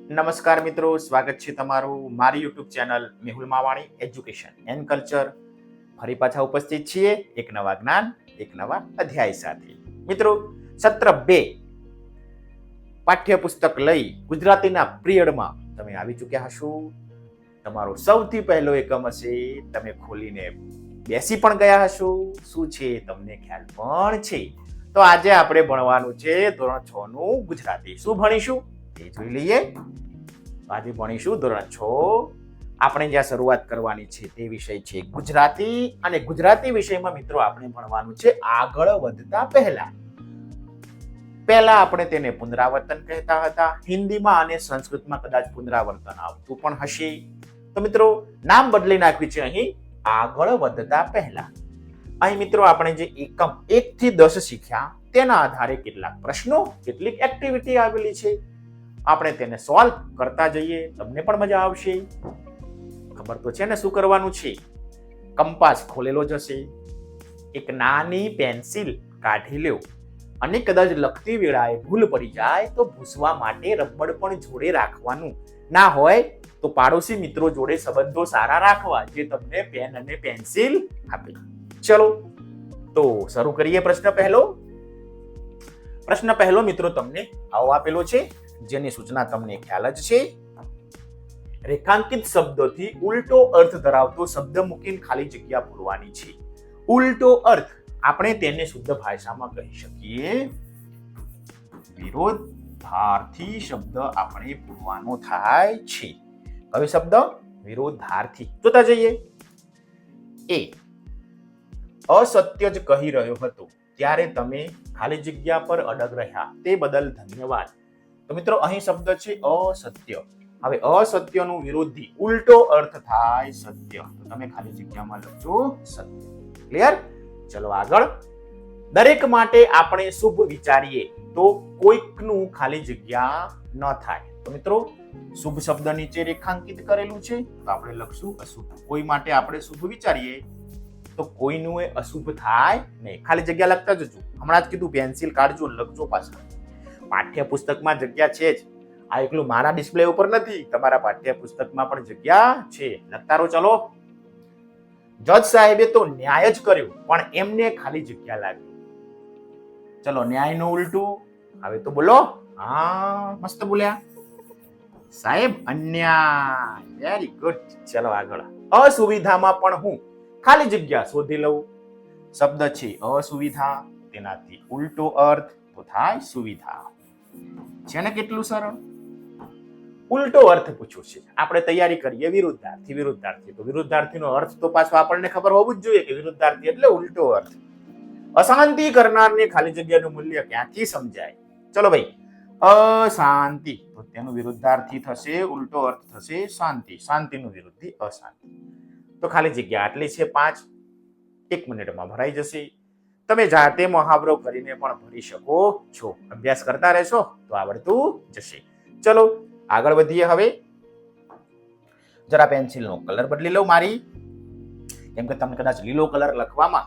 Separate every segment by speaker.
Speaker 1: નમસ્કાર મિત્રો, સ્વાગત છે તમારું મારી YouTube channel Mehul Mavani education and culture. ફરી પાછા ઉપસ્થિત છીએ એક નવા જ્ઞાન, એક નવા અધ્યાય સાથે. મિત્રો, સત્ર 2 પાઠ્યપુસ્તક લઈ ગુજરાતીના પિરિયડમાં તમે આવી ચૂક્યા હશો. તમારો સૌથી પહેલો એકમ હશે, તમે ખોલીને બેસી પણ ગયા હશો. શું છે તમને ખ્યાલ પણ છે. તો આજે આપણે ભણવાનું છે ધોરણ 6 નું ગુજરાતી. શું ભણીશું તે જોઈ લઈએ. આજે ભણીશું ધોરણ 6. આપણે જ્યાં શરૂઆત કરવાની છે તે વિષય છે ગુજરાતી, અને ગુજરાતી વિષયમાં મિત્રો આપણે ભણવાનું છે આગળ વધતા પહેલા આપણે તેને પુનરાવર્તન કહેતા હતા. હિન્દીમાં અને સંસ્કૃતમાં કદાચ પુનરાવર્તન આવતું પણ હશે. તો મિત્રો નામ બદલી નાખ્યું છે અહીં આગળ વધતા પહેલા. અહીં મિત્રો આપણે જે એકમ 1 થી 10 શીખ્યા તેના આધારે કેટલાક પ્રશ્નો, કેટલીક એક્ટિવિટી આવેલી છે. આપણે તેને સોલ્વ કરતા જઈએ, તમને પણ મજા આવશે. ખબર તો છે ને શું કરવાનું છે. કંપાસ ખોલેલો જશે, એક નાની પેન્સિલ કાઢી લ્યો, અને કદાચ લખતી વેળાએ ભૂલ પડી જાય તો ભૂસવા માટે રબડ પણ જોડે રાખવાનું. ના હોય તો પાડોશી મિત્રો જોડે સંબંધો સારા રાખવા, જે તમને પેન અને પેન્સિલ આપે. ચલો તો શરૂ કરીએ. પ્રશ્ન પહેલો મિત્રો તમને આવો આપેલો છે, જેની સૂચના તમને ખ્યાલ જ છે. રેખાંકિત શબ્દોથી ઉલટો અર્થ ધરાવતો શબ્દ મૂકીને ખાલી જગ્યા પૂરવાની છે. ઉલટો અર્થ આપણે તેને શુદ્ધ ભાષામાં કહી શકીએ વિરોધાર્થી શબ્દ આપણે પૂરવાનો થાય છે. કયો શબ્દ? વિરોધાર્થી. જોતા જઈએ. એ અસત્ય જ કહી રહ્યો હતો ત્યારે તમે ખાલી જગ્યા પર અડગ રહ્યા, તે બદલ ધન્યવાદ. તો મિત્રો અહીં શબ્દ છે અસત્ય. હવે અસત્યનું વિરોધી ઉલટો અર્થ થાય સત્ય. તો તમે ખાલી જગ્યામાં લખજો સત્ય. ક્લિયર? ચલો આગળ. દરેક માટે આપણે શુભ વિચારીએ તો કોઈકનું ખાલી જગ્યા ન થાય. તો મિત્રો શુભ શબ્દ નીચે રેખાંકિત કરેલું છે, તો આપણે લખશું અશુભ. કોઈ માટે આપણે શુભ વિચારીએ તો કોઈનું એ અશુભ થાય નહીં. ખાલી જગ્યા લખતા જજો. હમણાં જ કીધું પેન્સિલ કાઢજો, લખજો પાછળ. પાઠ્યપુસ્તકમાં જગ્યા છે જ. આ એકલું મારા ડિસ્પ્લે ઉપર નથી, તમારા પાઠ્યપુસ્તકમાં પણ જગ્યા છે. લખતા રહો. ચલો. જજ સાહેબે તો ન્યાય જ કર્યો, પણ એમને ખાલી જગ્યા લાગી. ચલો, ન્યાયનું ઉલટું હવે તો બોલો. હા, મસ્ત બોલ્યા સાહેબ. અન્યાય. Very good. ચલો આગળ. અસુવિધામાં પણ હું ખાલી જગ્યા શોધી લઉં. શબ્દ છે અસુવિધા, તેનાથી ઉલટો અર્થ તો થાય સુવિધા. છે ને કેટલું સરળ. ઉલટો અર્થ પૂછ્યો છે, આપણે તૈયારી કરીએ વિરુદ્ધાર્થી. તો વિરુદ્ધાર્થીનો અર્થ તો પાછો આપણને ખબર હોવું જ જોઈએ કે વિરુદ્ધાર્થી એટલે ઉલટો અર્થ. અશાંતિ કરનારને ખાલી જગ્યાનું મૂલ્ય ક્યાંથી સમજાય. ચલો ભાઈ, અશાંતિ તો તેનું વિરુદ્ધાર્થી થશે, ઉલટો અર્થ થશે શાંતિ. શાંતિનું વિરુદ્ધી અશાંતિ. તો ખાલી જગ્યા આટલી છે 5. 1 મિનિટમાં ભરાઈ જશે. તમે જાતે મહાવરો કરીને પણ ભરી શકો છો. અભ્યાસ કરતા રહેશો તો આવડતું જશે. ચલો આગળ વધીએ. હવે જરા પેન્સિલનો કલર બદલી લઉં મારી, કેમ કે તમને કદાચ લીલો કલર લખવામાં,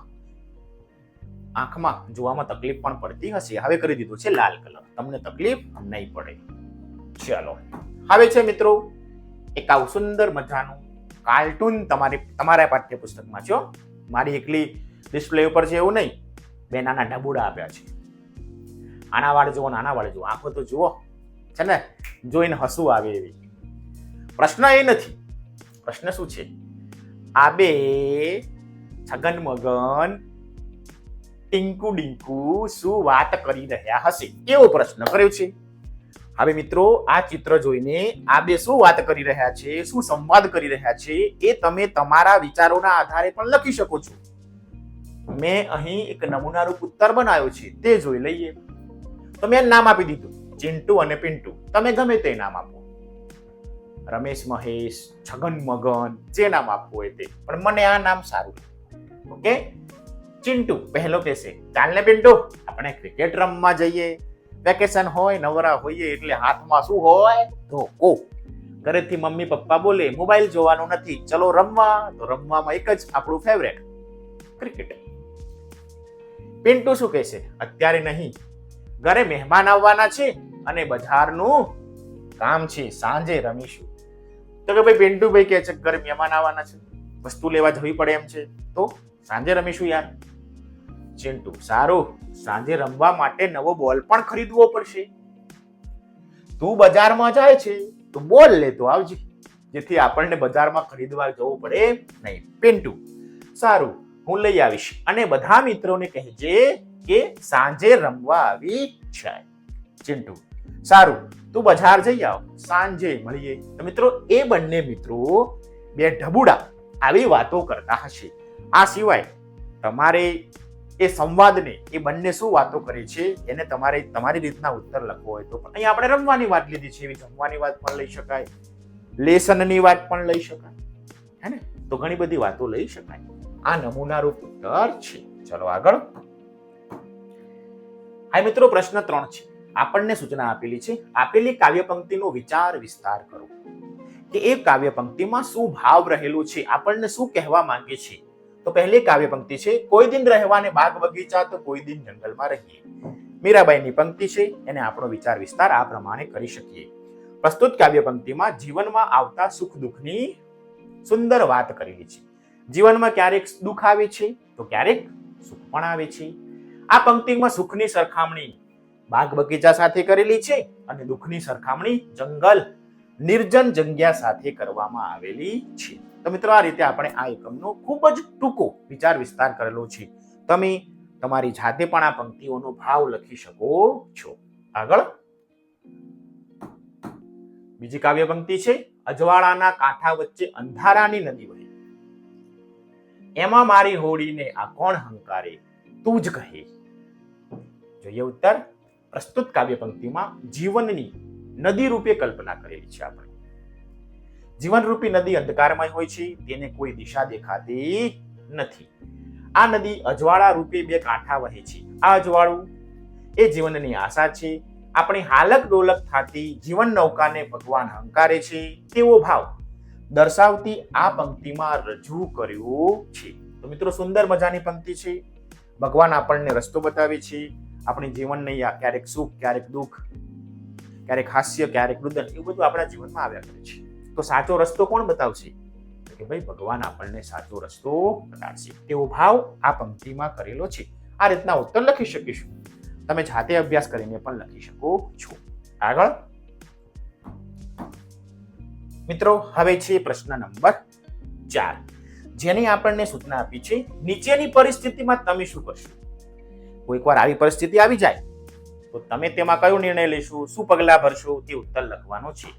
Speaker 1: આંખમાં જોવામાં તકલીફ પણ પડતી હશે. હવે કરી દીધો છે લાલ કલર, તમને તકલીફ નહીં પડે. ચલો હવે છે મિત્રો એક આવું સુંદર મજાનું કાર્ટૂન તમારા પાઠ્યપુસ્તકમાં છે. મારી એકલી ડિસ્પ્લે ઉપર છે એવું નહીં. 2 નાના ઢબુડા આપ્યા છે. આના વાળ જુઓ, નાના વાળ જુઓ, આંખો તો જુઓ. છે ને, જોઈને હસવું આવે એવી. પ્રશ્ન એ નથી. પ્રશ્ન શું છે? આ 2 છગન મગન ટીંકુ ડીંકુ શું વાત કરી રહ્યા હશે, એવો પ્રશ્ન કર્યો છે. હવે મિત્રો આ ચિત્ર જોઈને આ 2 શું વાત કરી રહ્યા છે, શું સંવાદ કરી રહ્યા છે, એ તમે તમારા વિચારોના આધારે પણ લખી શકો છો. મેં અહીં એક નમૂનારૂપ ઉત્તર બનાવ્યો છે, તે જોઈ લઈએ. તો મેં નામ આપી દીધું ચિંટુ અને પિન્ટુ. તમે ગમે તે નામ આપો, રમેશ, મહેશ, છગન મગન, જે નામ આપવું હોય તે, પણ મને આ નામ સારું. ઓકે. ચિંટુ પહેલો કહેશે, ચાલ ને પિન્ટુ આપણે ક્રિકેટ રમવા જઈએ. વેકેશન હોય, નવરા હોઈએ એટલે હાથમાં શું હોય? ધોકો. ઘરેથી મમ્મી પપ્પા બોલે મોબાઈલ જોવાનું નથી, ચલો રમવા. તો રમવામાં એક જ આપણું ફેવરેટ, ક્રિકેટ. પિન્ટુ શું કહેશે? અત્યારે નહીં, ઘરે મહેમાન આવવાના છે અને બજારનું કામ છે, સાંજે રમીશું. તો કે ભાઈ પિન્ટુભાઈ કે છે ઘરે મહેમાન આવવાના છે, વસ્તુ લેવા જવી પડે એમ છે, તો સાંજે રમીશું યાર. ચિંટુ સારું, સાંજે રમવા માટે નવો બોલ પણ ખરીદવો પડશે. તું બજારમાં જાય છે તો બોલ લેતો આવજે, જેથી આપણને બજારમાં ખરીદવા જવું પડે નહીં. પિન્ટુ સારું, હું લઈ આવીશ અને બધા મિત્રોને કહેજે કે સાંજે રમવા આવી જાય. ચિંટુ સારું, તું બજાર જઈ આવ, સાંજે મળીએ. તો મિત્રો એ બંને મિત્રો બે ઢબુડા આવી વાતો કરતા હશે. આ સિવાય તમારે એ સંવાદને એ બંને શું વાતો કરે છે એને તમારે તમારી રીતના ઉત્તર લખવો હોય તો પણ અહીં આપણે રમવાની વાત લીધી છે, એવી જમવાની વાત પણ લઈ શકાય, લેસનની વાત પણ લઈ શકાય, હે ને? તો ઘણી બધી વાતો લઈ શકાય. આ નમૂના રૂપ ઉત્તર છે. ચલો આગળ. હા મિત્રો, પ્રશ્ન 3 છે. આપણને સૂચના આપેલી છે, આપેલી કાવ્ય પંક્તિનો વિચાર વિસ્તાર કરો કે એ કાવ્ય પંક્તિમાં શું ભાવ રહેલું છે, આપણને શું કહેવા માંગે છે. તો પહેલી કાવ્ય પંક્તિ છે, કોઈ દિન રહેવાને બાગ બગીચા તો કોઈ દિન જંગલમાં રહીએ. મીરાબાઈની પંક્તિ છે, એને આપણો વિચાર વિસ્તાર આ પ્રમાણે કરી શકીએ. પ્રસ્તુત કાવ્ય પંક્તિમાં જીવનમાં આવતા સુખ દુઃખની સુંદર વાત કરેલી છે. જીવનમાં ક્યારેક દુઃખ આવે છે તો ક્યારેક સુખ પણ આવે છે. આ પંક્તિમાં સુખની સરખામણી બાગ બગીચા સાથે કરેલી છે અને દુઃખની સરખામણી જંગલ નિર્જન જગ્યા સાથે કરવામાં આવેલી છે. તો મિત્રો આ રીતે આપણે આ એકમનો ખૂબ જ ટૂંકો વિચાર વિસ્તાર કરેલો છે. તમે તમારી જાતે પણ આ પંક્તિઓનો ભાવ લખી શકો છો. આગળ બીજી કાવ્ય પંક્તિ છે, અજવાળાના કાંઠા વચ્ચે અંધારાની નદી વહે, એમાં મારી હોડીને આ કોણ હંકારે, તું જ કહે. જોઈએ ઉત્તર. પ્રસ્તુત કાવ્ય પંક્તિમાં જીવનની નદી રૂપે કલ્પના કરેલી છે. આપણે જીવનરૂપી નદી અંધકારમય હોય છે, તેને કોઈ દિશા દેખાતી નથી. આ નદી અજવાળા રૂપે બે કાંઠા વહે છે. આ અજવાળું એ જીવનની આશા છે. આપણી હાલક ડોલક થતી જીવન નૌકાને ભગવાન હંકારે છે, તેવો ભાવ દર્શાવતી આ પંક્તિમાં રજૂ કર્યો છે. તો મિત્રો સુંદર મજાની પંક્તિ છે. ભગવાન આપણને રસ્તો બતાવે છે. આપણી જીવનને ક્યારેક સુખ, ક્યારેક દુઃખ, ક્યારેક હાસ્ય, ક્યારેક રુદન, એવું બધું આપણા જીવનમાં આવ્યા કરે છે. તો સાચો રસ્તો કોણ બતાવશે? કે ભાઈ ભગવાન આપણને સાચો રસ્તો બતાવશે, તેવો ભાવ આ પંક્તિમાં કરેલો છે. આ રીતના ઉત્તર લખી શકીશું. તમે જાતે અભ્યાસ કરીને પણ લખી શકો છો. આગળ મિત્રો હવે છે પ્રશ્ન નંબર 4, જેની આપણને સૂચના આપી છે, નીચેની પરિસ્થિતિમાં તમે શું કરશો? કોઈક વાર આવી પરિસ્થિતિ આવી જાય તો તમે તેમાં કયો નિર્ણય લેશો, શું પગલા ભરશો, તે ઉત્તર લખવાનો છે.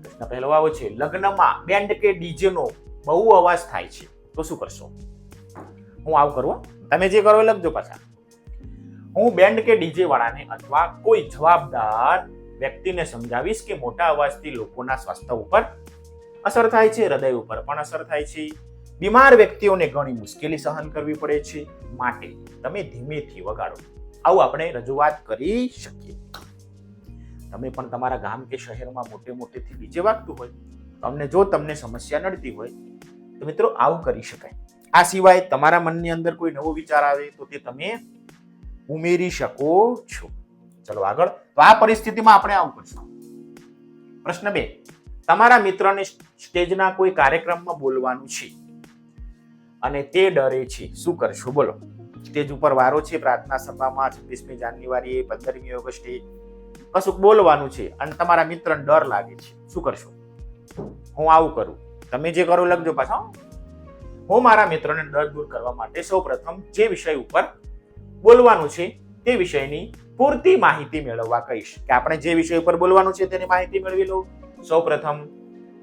Speaker 1: પ્રશ્ન પહેલો આવો છે, લગ્નમાં બેન્ડ કે ડીજે નો બહુ અવાજ થાય છે તો શું કરશો? હું આવું કરું, તમે જે કરો એ લખજો પાછા. હું બેન્ડ કે ડીજે વાળાને અથવા કોઈ જવાબદાર વ્યક્તિને સમજાવીશ કે મોટા અવાજથી લોકોના સ્વાસ્થ્ય ઉપર અસર થાય છે, હૃદય ઉપર પણ અસર થાય છે. બીમાર વ્યક્તિઓને ઘણી મુશ્કેલી સહન કરવી પડે છે, માટે તમે ધીમેથી વગાડો. આવું આપણે રજૂઆત કરી શકીએ. તમે પણ તમારા ગામ કે શહેરમાં મોટે મોટેથી ડીજે વાગતું હોય, તમને સમસ્યા નડતી હોય તો મિત્રો આવું કરી શકાય. આ સિવાય તમારા મનની અંદર કોઈ નવો વિચાર આવે તો તે તમે ઉમેરી શકો છો. ચલો આગળ. તો આ પરિસ્થિતિમાં આપણે આવું કરશું. પ્રશ્ન 2, તમારા મિત્રને સ્ટેજના કોઈ કાર્યક્રમમાં બોલવાનું છે અને તે ડરે છે, શું કરશો? બોલો. સ્ટેજ ઉપર વારો છે, પ્રાર્થના સભામાં 26મી જાન્યુઆરીએ, 15મી ઓગસ્ટે કશુંક બોલવાનું છે અને તમારા મિત્રને ડર લાગે છે, શું કરશો? હું આવું કરું, તમે જે કરો લખજો પાછા. હું મારા મિત્રને ડર દૂર કરવા માટે સૌપ્રથમ જે વિષય ઉપર બોલવાનું છે તે વિષયની પૂરતી માહિતી મેળવવા કહીશ. કે આપણે જે વિષય ઉપર બોલવાનું છે તેની માહિતી મેળવી લો. સૌપ્રથમ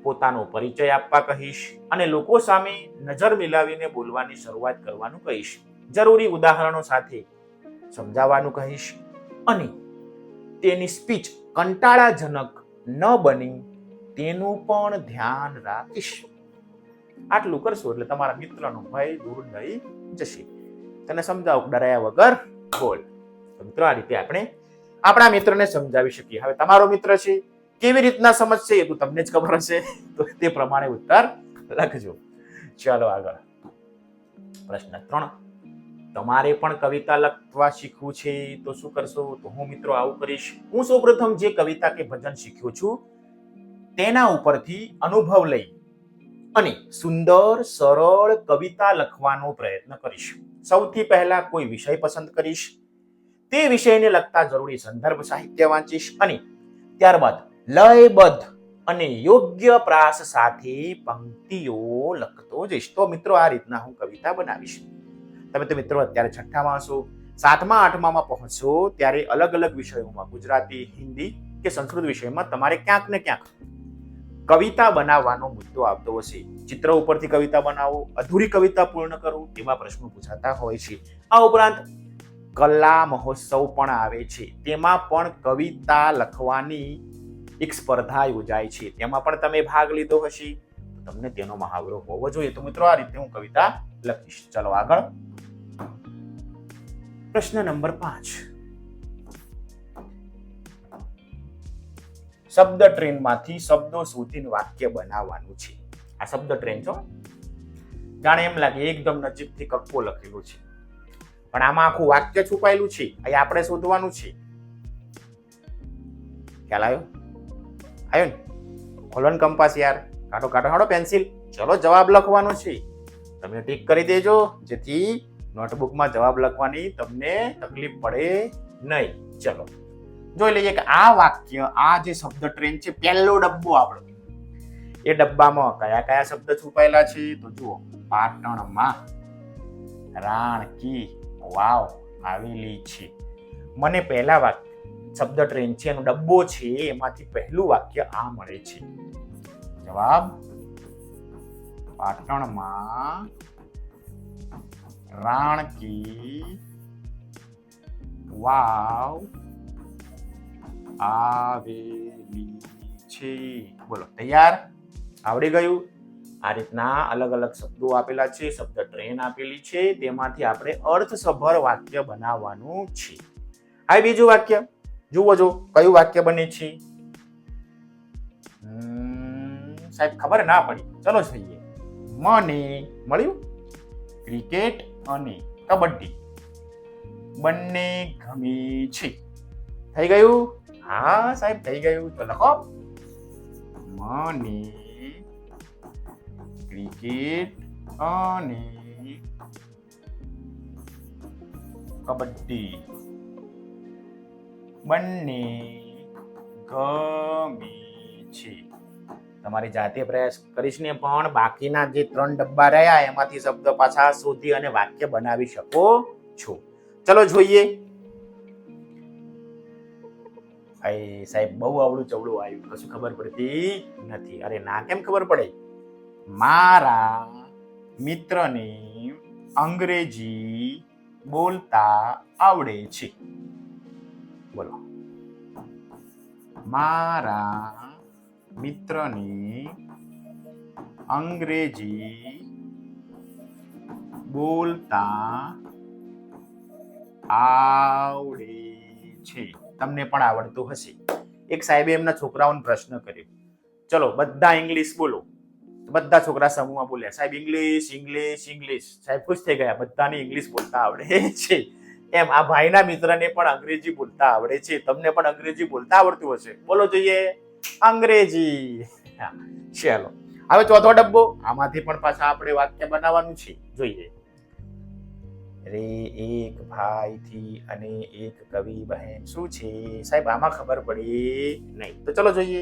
Speaker 1: પોતાનો પરિચય આપવા કહીશ અને લોકો સામે નજર મિલાવીને બોલવાની શરૂઆત કરવાનું કહીશ. જરૂરી ઉદાહરણો સાથે સમજાવવાનું કહીશ અને તેની સ્પીચ કંટાળાજનક ન બની તેનું પણ ધ્યાન રાખીશ. આટલું કરશો એટલે તમારા મિત્રનો ભય દૂર થઈ જશે. તને સમજાવો, ડરાયા વગર બોલ. તો મિત્રો આ રીતે આપણે આપણા મિત્રને સમજાવી શકીએ. હવે તમારો મિત્ર છે, કેવી રીતના સમજશે એ તો તમને જ ખબર હશે, તો તે પ્રમાણે ઉત્તર લખજો. ચાલો આગળ. પ્રશ્ન 3, તમારે પણ કવિતા લખવા શીખવું છે તો શું કરશો? તો હું મિત્રો આવું કરીશ. હું સૌપ્રથમ જે કવિતા કે ભજન શીખ્યો છું તેના ઉપરથી અનુભવ લઈ અને સુંદર સરળ કવિતા લખવાનો પ્રયત્ન કરીશ. સૌથી પહેલા કોઈ વિષય પસંદ કરીશ, તે વિષયને લગતા જરૂરી સંદર્ભ સાહિત્ય વાંચીશ અને ત્યારબાદ લયબદ્ધ અને યોગ્ય પ્રાસ સાથે પંક્તિઓ લખતો જઈશ. તો મિત્રો આ રીતના હું કવિતા બનાવીશ. તમે તો મિત્રો અત્યારે છઠ્ઠામાં હશો, સાતમા આઠમામાં પહોંચશો ત્યારે અલગ અલગ વિષયોમાં ગુજરાતી, હિન્દી કે સંસ્કૃત વિષયમાં તમારે ક્યાંક ને ક્યાંક કવિતા બનાવવાનો મુદ્દો આવતો હશે. ચિત્ર ઉપરથી કવિતા બનાવો, અધૂરી કવિતા પૂર્ણ કરો, એવા પ્રશ્નો પૂછાતા હોય છે. આ ઉપરાંત કલા મહોત્સવ પણ આવે છે, તેમાં પણ કવિતા લખવાની એક સ્પર્ધા યોજાય છે, તેમાં પણ તમે ભાગ લીધો હશે, તમને તેનો મહાવરો હોવો જોઈએ. તો મિત્રો આ રીતે હું કવિતા લખીશ. ચલો આગળ. પ્રશ્ન નંબર 5. શબ્દ ટ્રેનમાંથી શબ્દો શોધીને વાક્ય બનાવવાનું છે. આ શબ્દ ટ્રેન છો, જાણે એમ લાગે એકદમ નજીકથી કક્કો લખેલો છે, પણ આમાં આખું વાક્ય છુપાયેલું છે. અહીં આપણે શોધવાનું છે. ખ્યાલ આવ્યો? આવ્યો ને? ખોલો ને કંપાસ યાર, કાઢો કાઢો, હાડો પેન્સિલ. ચલો જવાબ લખવાનો છે. તમે ટીક કરી દેજો જેથી નોટબુકમાં જવાબ લખવાની તમને તકલીફ પડે નહીં. ચલો જોઈ લઈએ કે આ વાક્ય, આ જે શબ્દ ટ્રેન છે, પહેલો ડબ્બો આપણો, એ ડબ્બામાં કયા કયા શબ્દ છુપાયેલા છે? તો જુઓ, પાટણમાં રાણકી વાવ આવેલી છે. મને પહેલા વાક્ય શબ્દ ટ્રેન છે એનો ડબ્બો છે, એમાંથી પહેલું વાક્ય આ મળે છે. જવાબ પાટણમાં રાણકી વાવ આવેલી છે. બોલો, તૈયાર? આવડી ગયું? આ રીતના અલગ અલગ શબ્દો આપેલા છે, શબ્દ ટ્રેન આપેલી છે, તેમાંથી આપણે અર્થસભર વાક્ય બનાવવાનું છે. આ બીજું વાક્ય જુઓ, જો કયું વાક્ય બને છે. સાહેબ ખબર ના પડી, ચલો જોઈએ. મને મળ્યું ક્રિકેટ અને કબડ્ડી બંને ગમે છે. થઈ ગયું? હા સાહેબ થઈ ગયું. તો લખો, મને ક્રિકેટ અને કબડ્ડી બંને ગમે છે. તમારી જાતે પ્રયાસ કરીશ ને પણ બાકીના જે 3 ડબ્બા રહ્યા એમાંથી શબ્દ પાછા શોધી અને વાક્ય બનાવી શકો છો. ચલો જોઈએ. સાહેબ બહુ આવડું ચવડું આવ્યું, કશું ખબર પડતી નથી. અરે ના, કેમ ખબર પડે? મારા મિત્રને અંગ્રેજી બોલતા આવડે છે. બોલો, મારા મિત્રને અંગ્રેજી બોલતા આવડે છે. તમને પણ આવડતું હશે. એક સાહેબે એમના છોકરાઓને પ્રશ્ન કર્યો, ચલો બધા ઇંગ્લિશ બોલો. બધા છોકરા સમૂહમાં બોલ્યા, સાહેબ ઇંગ્લિશ ઇંગ્લિશ ઇંગ્લિશ. સાહેબ ખુશ થઈ ગયા, બધાને ઇંગ્લિશ બોલતા આવડે છે. એમ આ ભાઈના મિત્રને પણ અંગ્રેજી બોલતા આવડે છે. તમને પણ અંગ્રેજી બોલતા આવડતું હશે. બોલો જોઈએ, અંગ્રેજી. ચલો હવે ચોથો ડબ્બો, આમાંથી પણ પાછા આપણે વાક્ય બનાવવાનું છે. જોઈએ. રે એક ભાઈ થી અને એક કવિ બહેન શું છે? સાહેબ આમાં ખબર પડી નહીં. તો ચલો જોઈએ.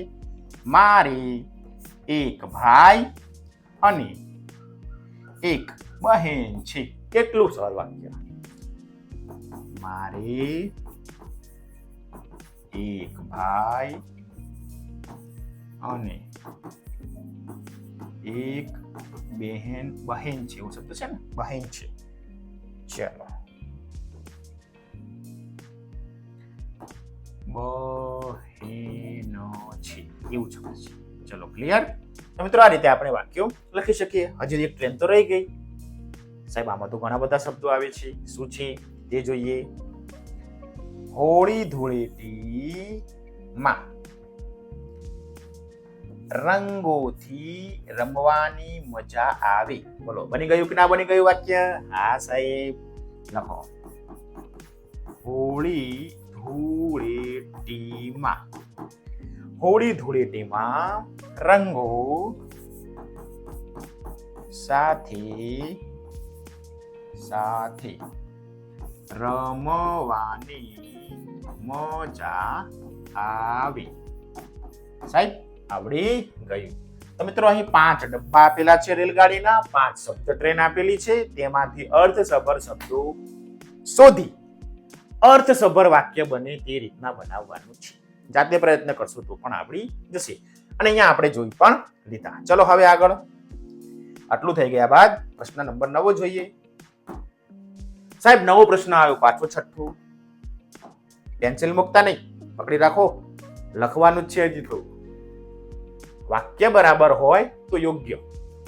Speaker 1: મારે એક ભાઈ અને એક બહેન છે. કેટલું સરળ વાક્ય. મારે એક ભાઈ અને એક બહેન છે, એવું શબ્દ છે ને, બહેન છે. ચલો, બહેનો છે એવું શબ્દ છે. ચલો ક્લિયર? તો મિત્રો આ રીતે આપણે વાક્યો લખી શકીએ. હજી એક ટ્રેન તો રહી ગઈ. સાહેબ આમાં તો ઘણા બધા શબ્દો આવે છે. શું છે તે જોઈએ. હોળી ધૂળેટીમાં રંગોથી રમવાની મજા આવે. બોલો, બની ગયું કે ના બની ગયું વાક્ય? હા સાહેબ, લખો હોળી ધૂળેટીમાં. હોળી ધૂળેટીમાં રંગો સાથે સાથે રમવાની મજા આવી. સાહેબ આવડી ગયું. તો મિત્રો અહીં 5 ડબ્બા આપેલા છે રેલગાડીના, 5 શબ્દ ટ્રેન આપેલી છે, તેમાંથી અર્થસભર શબ્દો શોધી અર્થસભર વાક્ય બને તે રીતના બનાવવાનું છે. જાતે પ્રયત્ન કરશો તો પણ આવડી જશે. અને અહીંયા આપણે જોઈ પણ લીધા. ચલો હવે આગળ. આટલું થઈ ગયા બાદ પ્રશ્ન નંબર 9 જોઈએ. સાહેબ નવો પ્રશ્ન આવ્યો, પાછો છઠ્ઠો. પેન્સિલ મૂકતા નહીં, પકડી રાખો, લખવાનું જ છે હજી થોડું. વાક્ય બરાબર હોય તો યોગ્ય,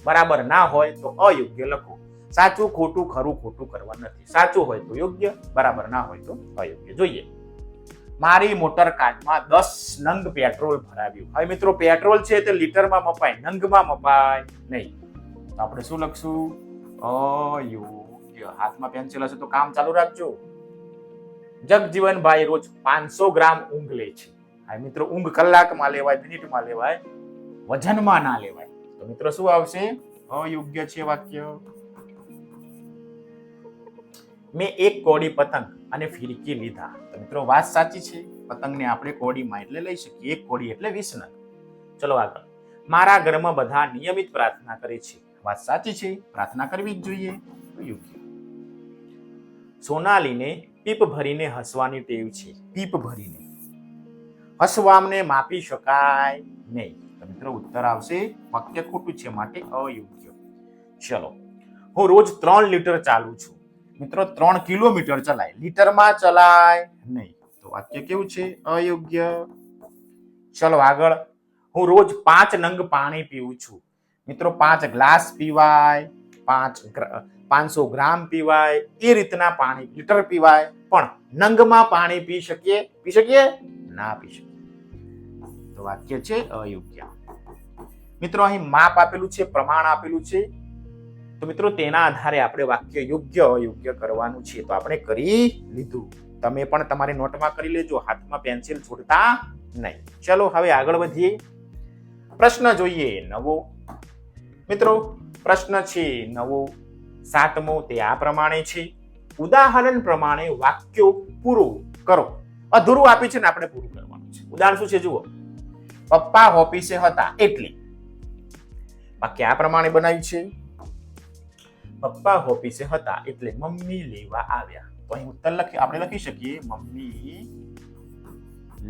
Speaker 1: બરાબર ના હોય તો અયોગ્ય લખો. સાચું ખોટું ખરું ખોટું કરવા નથી. સાચું હોય તો યોગ્ય, બરાબર ના હોય તો અયોગ્ય. જોઈએ, મારી મોટર કારમાં 10 નંગ પેટ્રોલ ભરાવ્યું. હવે મિત્રો પેટ્રોલ છે તે લીટરમાં મપાય, નંગમાં મપાય નહીં. તો આપણે શું લખશું? અયોગ્ય. હાથમાં પેન્સિલ હશે તો કામ ચાલુ રાખજો. જગજીવનભાઈ રોજ 500 ગ્રામ ઊંઘ લે છે. હા મિત્રો, ઊંઘ કલાકમાં લેવાય, મિનિટમાં લેવાય, વજનમાં ના લેવાય. તો મિત્રો શું આવશે? અયોગ્ય છે વાક્ય. મેં એક કોડી પતંગ અને ફિરકી લીધા. તો મિત્રો વાત સાચી છે. પતંગને આપણે કોડીમાં એટલે લઈ શકીએ, એક કોડી એટલે 20 નંગ. ચલો આગળ. મારા ઘરમાં બધા નિયમિત પ્રાર્થના કરે છે. વાત સાચી છે, પ્રાર્થના કરવી જ જોઈએ. યોગ્ય. સોનાલીને પીપ ભરીને હસવાની ટેવ છે. પીપ ભરીને હસવામને માપી શકાય નહીં. તો મિત્રો ઉત્તર આવશે, વાક્ય ખોટું છે માટે અયોગ્ય. ચલો, હું રોજ 3 લીટર ચાલું છું. મિત્રો 3 કિલોમીટર ચલાય, લીટરમાં ચલાય નહીં. તો વાક્ય કેવું છે? અયોગ્ય. ચલો આગળ. હું રોજ 5 નંગ પાણી પીવું છું. મિત્રો 5 ગ્લાસ પીવાય, 500 ગ્રામ પીવાય, એ રીતના પાણી લીટર પીવાય, પણ નંગમાં પાણી પી શકીએ? ના પી શકીએ. તો વાક્ય છે અયોગ્ય. મિત્રો અહીં માપ આપેલું છે, પ્રમાણ આપેલું છે. તો મિત્રો તેના આધારે આપણે વાક્ય યોગ્ય અયોગ્ય કરવાનું છે. તો આપણે કરી લીધું. તમે પણ તમારી નોટમાં કરી લેજો, હાથમાં પેન્સિલ છોડતા નહીં. ચલો હવે આગળ વધીએ. પ્રશ્ન જોઈએ નવો. મિત્રો પ્રશ્ન છે નવો, 7મો. તે આ પ્રમાણે છે. ઉદાહરણ પ્રમાણે વાક્યો પૂરું કરો. અધૂરું આપ્યું છે ને આપણે પૂરું કરવાનું છે. ઉદાહરણ શું છે જુઓ. પપ્પા ઓફિસે હતા એટલે. વાક્ય આ પ્રમાણે બનાવ્યું છે. પપ્પા ઓફિસે હતા એટલે મમ્મી લેવા આવ્યા. તો અહીં ઉત્તર આપણે લખી શકીએ, મમ્મી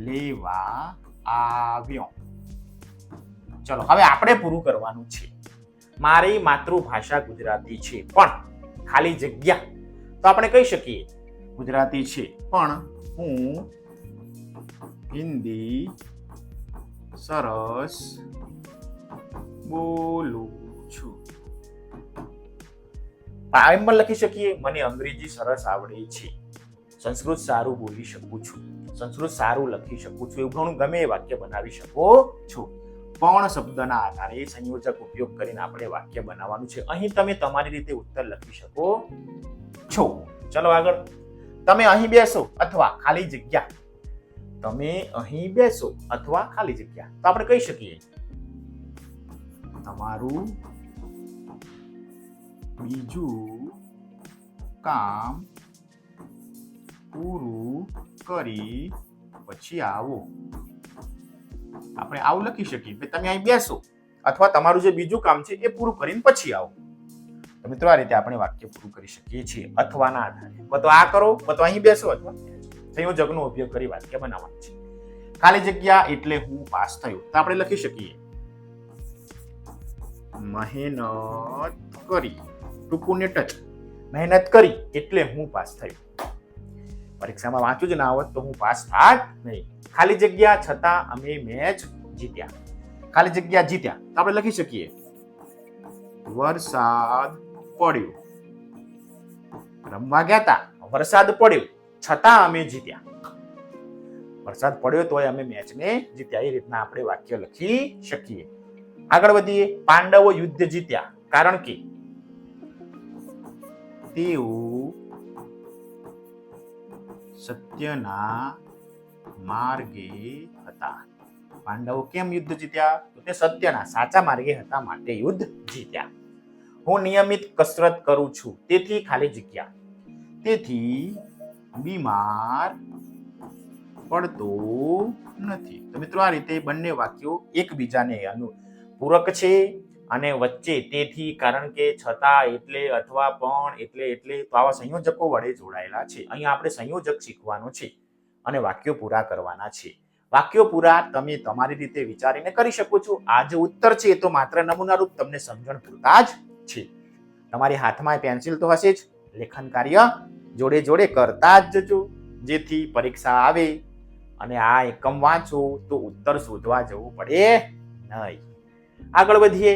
Speaker 1: લેવા આવ્યો. ચલો હવે આપણે પૂરું કરવાનું છે. મારી માતૃભાષા ગુજરાતી છે પણ ખાલી જગ્યા. તો આપણે કહી શકીએ ગુજરાતી છે પણ હું હિન્દી સરસ બોલું છું. એમ પણ લખી શકીએ, મને અંગ્રેજી સરસ આવડે છે, સંસ્કૃત સારું બોલી શકું છું, સંસ્કૃત સારું લખી શકું છું. એવું ઘણું ગમે એ વાક્ય બનાવી શકો છો. પણ શબ્દના આધારે સંયોજક ઉપયોગ કરીને આપણે વાક્ય બનાવવાનું છે. અહીં તમે તમારી રીતે ઉત્તર લખી શકો છો. ચલો આગળ. તમે અહીં બેસો અથવા ખાલી જગ્યા. તમે અહીં બેસો અથવા ખાલી જગ્યા. તો આપણે કહી શકીએ તમારું બીજું કામ પૂરું કરી પછી આવો. આપણે આવું લખી શકીએ, તમે અહીં બેસો અથવા તમારું જે બીજું કામ છે એ પૂરું કરીને પછી આવો. તો મિત્રો આ રીતે આપણે વાક્ય પૂરું કરી શકીએ છીએ અથવાના આધારે. તો આ કરો, તો અહીં બેસો અથવા સંયોજકનો ઉપયોગ કરી વાક્ય બનાવવાનું છે. ખાલી જગ્યા એટલે હું પાસ થયો. તો આપણે લખી શકીએ મહેનત કરી, ટૂંકું ને ટચ, મહેનત કરી એટલે હું પાસ થયો. પરીક્ષામાં વાંચું જ ના આવત તો હું પાસ થાત નહીં. ખાલી જગ્યા છતાં અમે મેચ જીત્યા. ખાલી જગ્યા જીત્યા. તો આપણે લખી શકીએ વરસાદ પડ્યો. રમવા ગયા હતા, વરસાદ પડ્યો છતાં અમે જીત્યા. વરસાદ પડ્યો તોય અમે મેચને જીત્યા. એ રીતના આપણે વાક્ય લખી શકીએ. આગળ વધીએ. પાંડવો યુદ્ધ જીત્યા કારણ કે તેઓ સત્યના માર્ગે હતા. પાંડવો કેમ યુદ્ધ જીત્યા? તો તે સત્યના સાચા માર્ગે હતા માટે યુદ્ધ જીત્યા. હું નિયમિત કસરત કરું છું તેથી ખાલી જગ્યા, તેથી બીમાર પડતો નથી. તો મિત્રો આ રીતે બંને વાક્યો એકબીજાને પૂરક છે અને વચ્ચે તેથી, કારણ કે, છતાં, એટલે, અથવા, પણ, એટલે તો આવા સંયોજકો વડે જોડાયેલા છે. અહીંયા આપણે સંયોજક શીખવાનો છે અને વાક્યો પૂરા કરવાના છે. વાક્યો પૂરા તમે તમારી રીતે વિચારીને કરી શકો છો. આ જે ઉત્તર છે એ તો માત્ર નમૂનારૂપ તમને સમજણ પૂરતા જ છે. તમારી હાથમાં પેન્સિલ તો હશે જ. લેખન કાર્ય જોડે જોડે કરતા જ જજો, જેથી પરીક્ષા આવે અને આ એકમ વાંચો તો ઉત્તર શોધવા જવું પડે નહીં. આગળ વધીએ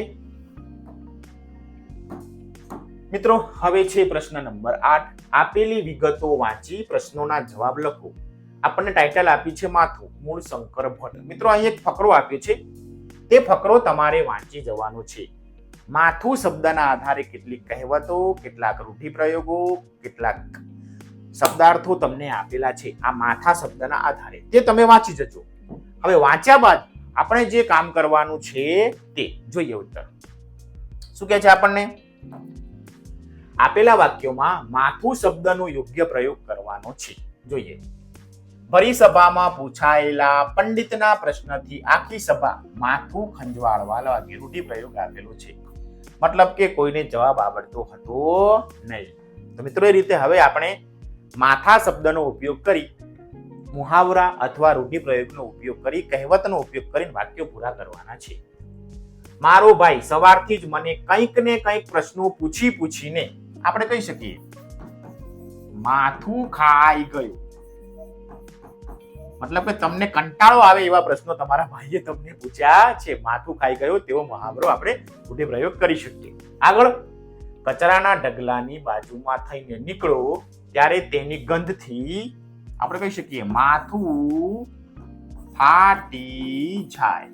Speaker 1: મિત્રો. હવે છે પ્રશ્ન નંબર 8. આપેલી વિગતો વાંચી પ્રશ્નોના જવાબ લખો. આપણને ટાઇટલ આપી છે માથું, મૂળ શંકર ભટ્ટ. મિત્રો અહીં એક ફકરો આપ્યો છે, તે ફકરો તમારે વાંચી જવાનો છે. માથું શબ્દના આધારે કેટલીક કહેવતો, કેટલાક રૂઢિપ્રયોગો, કેટલાક શબ્દાર્થો તમને આપેલા છે આ માથા શબ્દના આધારે, તે તમે વાંચી જજો. હવે વાંચ્યા બાદ આપણે જે કામ કરવાનું છે તે જોઈએ. ઉત્તર શું કહે છે આપણને? આપેલા વાક્યોમાં માથું શબ્દનો યોગ્ય પ્રયોગ કરવાનો છે. જોઈએ. ભરી સભામાં પૂછાયેલા પંડિતના પ્રશ્નથી આખી સભા માથું ખંજવાળવા લાગી. રૂઢિપ્રયોગ આપેલો છે, મતલબ કે કોઈને જવાબ આવડતો હતો નહીં. તો મિત્રો એ રીતે હવે આપણે માથા શબ્દનો ઉપયોગ કરી, મુહાવરા અથવા રૂઢિપ્રયોગનો ઉપયોગ કરી, કહેવતનો ઉપયોગ કરીને વાક્યો પૂરા કરવાના છે. મારો ભાઈ સવારથી જ મને કંઈક ને કંઈક પ્રશ્નો પૂછીને આપણે કહી શકીએ માથું ખાઈ ગયું. મતલબ કે તમને કંટાળો આવે એવા પ્રશ્નો તમારા ભાઈએ તમને પૂછ્યા છે. માથું ખાઈ ગયો તેવો મહાવરો આપણે રૂઢિપ્રયોગ કરી શકીએ. આગળ, કચરાના ઢગલાની બાજુમાં થઈને નીકળો ત્યારે તેની ગંધથી આપણે કહી શકીએ માથું ફાટી જાય.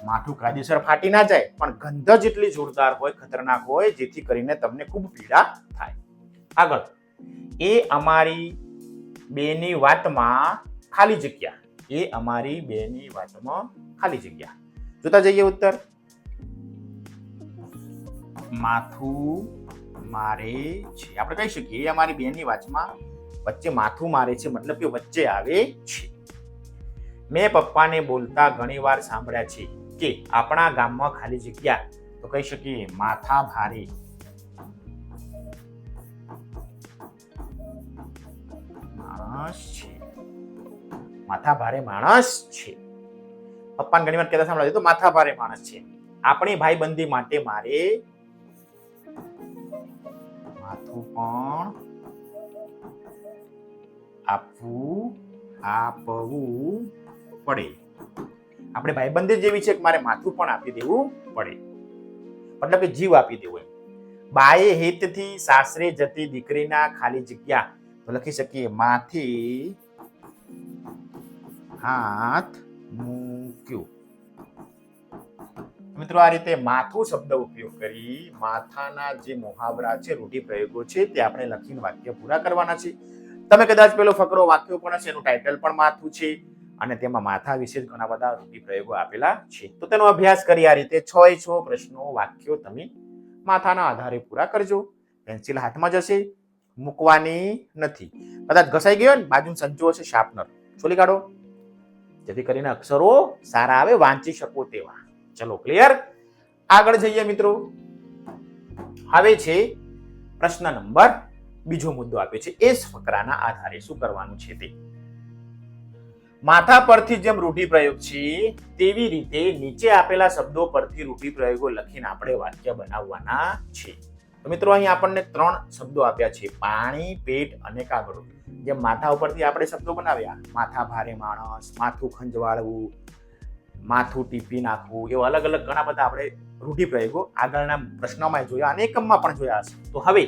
Speaker 1: માથું કાયદેસર ફાટી ના જાય, પણ ગંધ જેટલી જોરદાર હોય, ખતરનાક હોય, જેથી કરીને તમને ખૂબ પીડા થાય. આગળ, એ અમારી બેની વાતમાં ખાલી જગ્યા. એ અમારી બેની વાતમાં ખાલી જગ્યા. જોતા જઈએ ઉત્તર. માથું મારે છે, આપણે કહી શકીએ એ અમારી બેની વાતમાં વચ્ચે માથું મારે છે, મતલબ કે વચ્ચે આવે છે. મેં પપ્પાને બોલતા ઘણીવાર સાંભળ્યા છે કે આપણા ગામમાં ખાલી જગ્યા, તો કહી શકીએ માથા ભારે. માણસ છે, માથા ભારે માણસ છે. પપ્પાને ઘણીવાર કહેતા સાંભળ્યા તો માથા ભારે માણસ છે. આપણી ભાઈબંધી માટે મારે માથું પણ આપવું પડે. આપણે ભાઈબંધી જેવી છે કે મારે માથું પણ આપી દેવું પડે, મતલબ કે જીવ આપી દેવો. બાએ હેતથી સાસરે જતી દીકરીના ખાલી જગ્યા, તો લખી શકીએ માથે હાથ મૂક્યો. મિત્રો આ રીતે માથું શબ્દ ઉપયોગ કરી માથાના જે મુહાવરા છે, રૂઢિપ્રયોગો છે, તે આપણે લખીને વાક્ય પૂરા કરવાના છે. તમે કદાચ પેલો ફકરો વાક્યો પણ છે, એનું ટાઇટલ પણ માથું છે અને તેમાં માથા વિશે ઘણા બધા રૂઢિપ્રયોગો આપેલા છે. તો તેનો અભ્યાસ કરી આ રીતે 6 પ્રશ્નો, વાક્યો તમે માથાના આધારે પૂરા કરજો. પેન્સિલ હાથમાં જશે, મૂકવાની નથી. કદાચ ઘસાઈ ગયો ને બાજુ સંચો હશે, શાર્પનર છોલી કાઢો, જેથી કરીને અક્ષરો સારા આવે, વાંચી શકો તેવા. ચલો ક્લિયર. આગળ જઈએ મિત્રો. હવે છે પ્રશ્ન નંબર, બીજો મુદ્દો આપ્યો છે એ ફકરાના આધારે શું કરવાનું છે તે. માથા પરથી જેમ રૂઢિપ્રયોગ છે તેવી રીતે નીચે આપેલા શબ્દો પરથી રૂઢિપ્રયોગો લખીને આપણે વાક્ય બનાવવાના છે. તો મિત્રો અહીં આપણને 3 શબ્દો આપ્યા છે, પાણી, પેટ અને કાગડો. જેમ માથા ઉપરથી આપણે શબ્દો બનાવ્યા, માથા ભારે માણસ, માથું ખંજવાળવું, માથું ટીપી નાખવું, એવા અલગ અલગ ઘણા બધા આપણે રૂઢિપ્રયોગો આગળના પ્રશ્નોમાં જોયા અને એકમમાં પણ જોયા હશે. તો હવે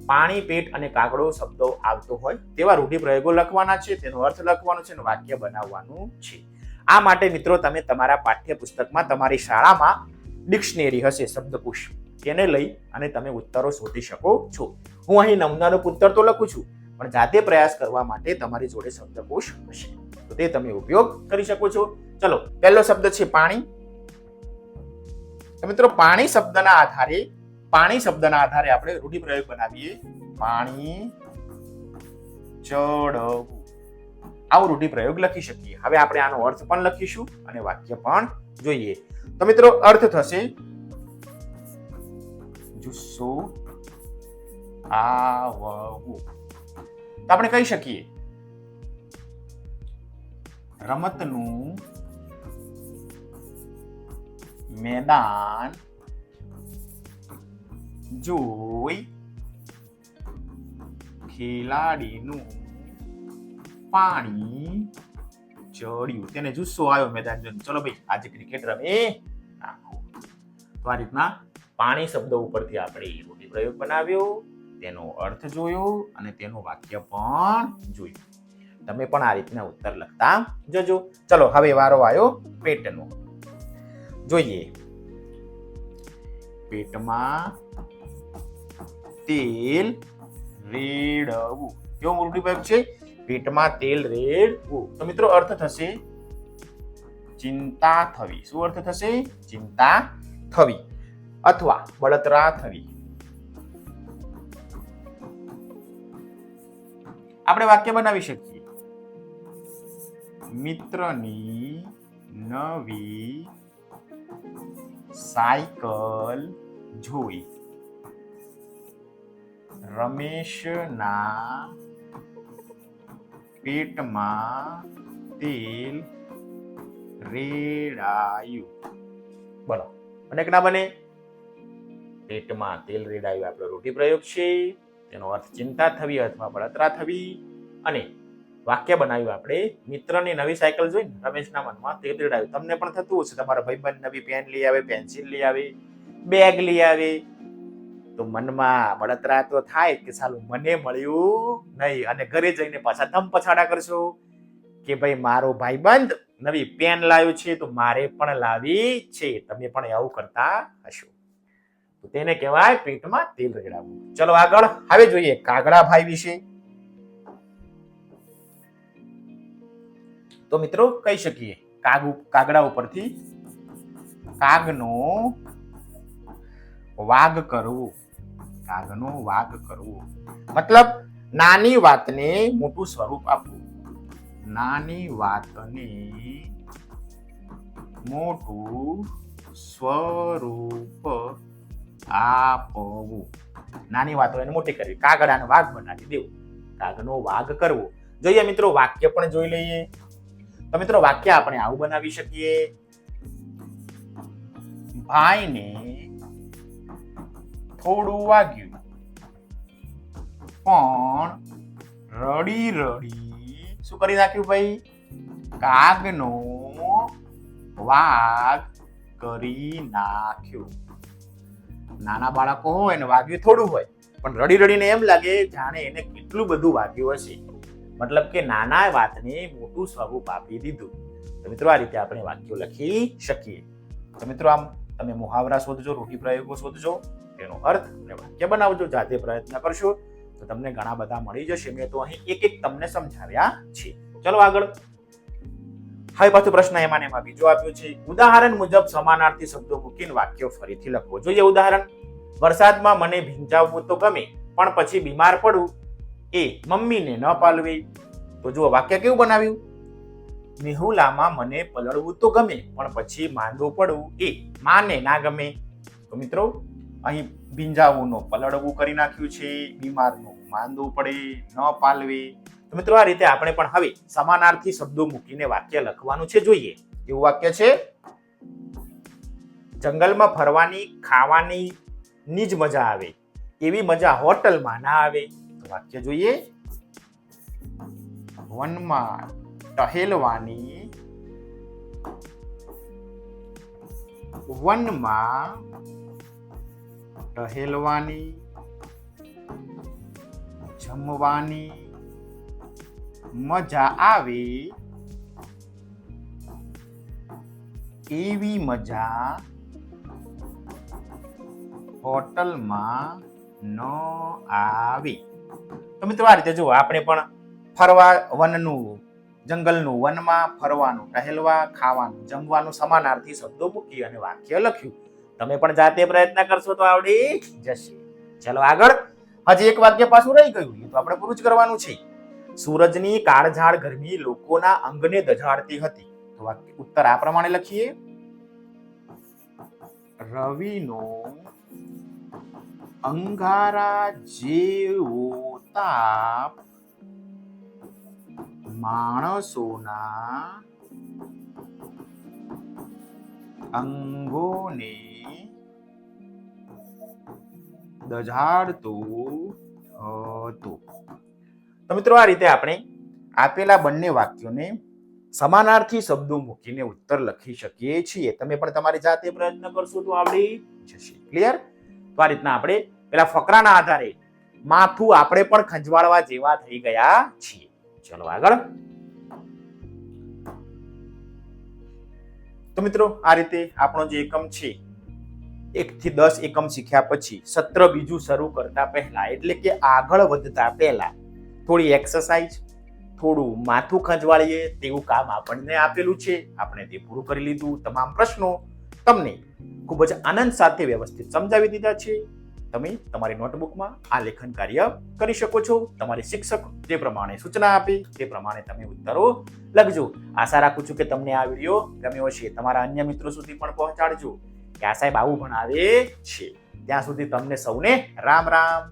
Speaker 1: પાણી, પેટ અને કાગડો શબ્દો આવતો હોય તેવા રૂઢિપ્રયોગો લખવાના છે, તેનો અર્થ લખવાનો છે અને વાક્ય બનાવવાનું છે. આ માટે મિત્રો તમે તમારા પાઠ્યપુસ્તકમાં, તમારી શાળામાં ડિક્શનરી હશે, શબ્દકોશ, તેને લઈ અને તમે ઉત્તરો શોધી શકો છો. હું અહીં નમૂનારૂપ ઉત્તર તો લખું છું, પણ જાતે પ્રયાસ કરવા માટે તમારી જોડે શબ્દકોશ હશે તો તે તમે ઉપયોગ કરી શકો છો. ચલો, પહેલો શબ્દ છે પાણી. તો મિત્રો પાણી શબ્દના આધારે આપણે રૂઢિપ્રયોગ બનાવીએ. પાણી ચડવું, આવો રૂઢિપ્રયોગ લખી શકીએ. હવે આપણે આનો અર્થ પણ લખીશું અને વાક્ય પણ જોઈએ. તો મિત્રો અર્થ થશે જુસ્સો આવવું. તો આપણે કહી શકીએ રમતનું મેદાન જોઈ ખેલાડીનું પાણી ચડ્યું, તેને જુસ્સો આવ્યો મેદાન જોઈને. ચલો ભાઈ આજે ક્રિકેટ રમે નાખો. તો આ રીતના પાણી શબ્દ ઉપરથી આપણે રૂઢિપ્રયોગ બનાવ્યો, તેનો અર્થ જોયો અને તેનું વાક્ય પણ જોયું. તમે પણ આ રીતના ઉત્તર લખતા જજો. ચલો હવે વારો આવ્યો પેટનો. જોઈએ, પેટમાં તેલ રેડવું. કેવો રૂઢિપ્રયોગ છે? પેટમાં તેલ રેડવું. તો મિત્રો અર્થ થશે ચિંતા થવી. શું અર્થ થશે? ચિંતા થવી અથવા બળતરા થવી. આપણે વાક્ય બનાવી શકીએ. મિત્રની નવી સાયકલ જોઈ રમેશના પેટમાં તેલ રેડાયું. બોલો, બને કે ના બને? પેટમાં તેલ રેડાયું આપણો રૂઢિપ્રયોગ છે. તેનો અર્થ ચિંતા થવી અથવા બળતરા થવી. અને વાક્ય બનાવ્યું આપણે મિત્રની નવી સાયકલ જોઈને રમેશના મનમાં તેલ રેડાયું. તમને પણ થતું હશે, તમારા ભાઈબંધ નવી પેન લઈ આવે, પેન્સિલ લઈ આવે, બેગ લઈ આવે, તો મનમાં બળતરા તો થાય કે સાલું મને મળ્યું નહીં, અને ઘરે જઈને પાછા ધમ પછાડા કરશો કે ભાઈ મારો ભાઈબંધ નવી પેન લાવ્યો છે તો મારે પણ લાવી છે. તમે પણ આવું કરતા હશો. તો તેને કહેવાય પેટમાં તેલ રેડાવવું. ચલો આગળ. હવે જોઈએ કાગડા ભાઈ વિશે. તો મિત્રો કહી શકીએ કાગડા ઉપરથી કાગનો વાગ કરવું. કાગનો વાગ કરવું મતલબ નાની વાતને મોટું સ્વરૂપ આપવું. નાની વાતને મોટું સ્વરૂપ આપવું. નાની વાતો એને મોટી કરવી, કાગડાનો વાઘ બનાવી દેવું, કાગનો વાગ કરવો. જોઈએ મિત્રો વાક્ય પણ જોઈ લઈએ. તો મિત્રો વાક્ય આપણે આવું બનાવી શકીએ. ભાઈને થોડું વાગ્યું પણ રડી રડી શું કરી નાખ્યું ભાઈ? કાગનો વાગ કરી નાખ્યો. નાના બાળકો હોય ને વાગ્યું થોડું હોય પણ રડી રડીને એમ લાગે જાણે એને કેટલું બધું વાગ્યું હશે. મતલબ કે નાના વાતને મોટું સ્વરૂપ આપી દીધું. તો મિત્રો આ રીતે આપણે વાક્યો લખી શકીએ. તો મિત્રો આમ તમે મુહાવરા શોધજો, રૂઢિપ્રયોગો શોધજો, તેનો અર્થ અને વાક્ય બનાવજો. જાતે પ્રયત્ન કરશો તો તમને ઘણા બધા મળી જશે. મેં તો અહીં એક એક તમને સમજાવ્યા છે. ચલો આગળ. હવે પાછો પ્રશ્ન એમાં બીજો આપ્યો છે. ઉદાહરણ મુજબ સમાનાર્થી શબ્દો મૂકીને વાક્યો ફરીથી લખો. જોઈએ ઉદાહરણ. વરસાદમાં મને ભીંજાવવું તો ગમે પણ પછી બીમાર પડું એ મમ્મીને ન પાલવી. તો જુઓ વાક્ય કેવું બનાવ્યું? મેહુલામાં મને પલળવું તો ગમે પણ પછી માંદું પડવું એ માને ના ગમે. તો મિત્રો અહીં ભીંજાવવું પલળવું કરી નાખ્યું છે, બીમારનું માંદું પડે, ન પાલવી. તો મિત્રો આ રીતે આપણે પણ હવે સમાનાર્થી શબ્દો મૂકીને વાક્ય લખવાનું છે. જોઈએ એવું વાક્ય છે. જંગલમાં ફરવાની ખાવાની ની જ મજા આવે એવી મજા હોટલમાં ના આવે. તો વાક્ય જોઈએ. વનમાં ટહેલવાની જમવાની મજા આવે એવી મજા હોટલમાં ન આવે. તો મિત્રો આ રીતે જુઓ, આપણે પણ ફરવા વનનું, જંગલનું, વનમાં ફરવાનું, ટહેલવા, ખાવાનું, જમવાનું સમાનાર્થી શબ્દો મૂકી અને વાક્ય લખ્યું. તમે પણ જાતે પ્રયત્ન કરશો તો આવડી જશે. ચલો આગળ. હજી એક વાક્ય પાછું રહી ગયું, એ તો આપણે પૂરું જ કરવાનું છે. સૂરજની કાળઝાળ ગરમી લોકોના અંગને દઝાડતી હતી. તો વાક્ય ઉત્તર આ પ્રમાણે લખીએ. રવિનો અંગારા જેવો તાપ માણસોના અંગોને દઝાડતું હતું. તો મિત્રો આ રીતે આપણે આપેલા બંને વાક્યોને સમાનાર્થી શબ્દો મૂકીને ઉત્તર લખી શકીએ છીએ. તમે પણ તમારી જાતે પ્રયત્ન કરશો તો આવડી જશે. ક્લિયર? તો આ રીતના આપણે પેલા ફકરાના આધારે માથું આપણે પણ ખંજવાળવા જેવા થઈ ગયા છીએ. ચલો આગળ. તો મિત્રો આ રીતે આપણો જે એકમ છે, 1 થી 10 એકમ શીખ્યા પછી સત્ર બીજું શરૂ કરતા પહેલા, એટલે કે આગળ વધતા પહેલા થોડી એક્સરસાઇઝ, થોડું માથું ખંજવાળીએ તેવું કામ આપણને આપેલું છે. આપણે તે પૂરું કરી લીધું. તમામ પ્રશ્નો તમને ખૂબ જ આનંદ સાથે વ્યવસ્થિત સમજાવી દીધા છે. તમે તમારી નોટબુકમાં આ લેખન કાર્ય કરી શકો છો. તમારી શિક્ષક જે પ્રમાણે સૂચના આપે તે પ્રમાણે તમે ઉત્તરો લખજો. આશા રાખું છું કે તમને આ વિડીયો ગમ્યો હશે. તમારા અન્ય મિત્રો સુધી પણ પહોંચાડજો કે આ સાહેબ આવું ભણાવે છે. ત્યાં સુધી તમને સૌને રામ રામ.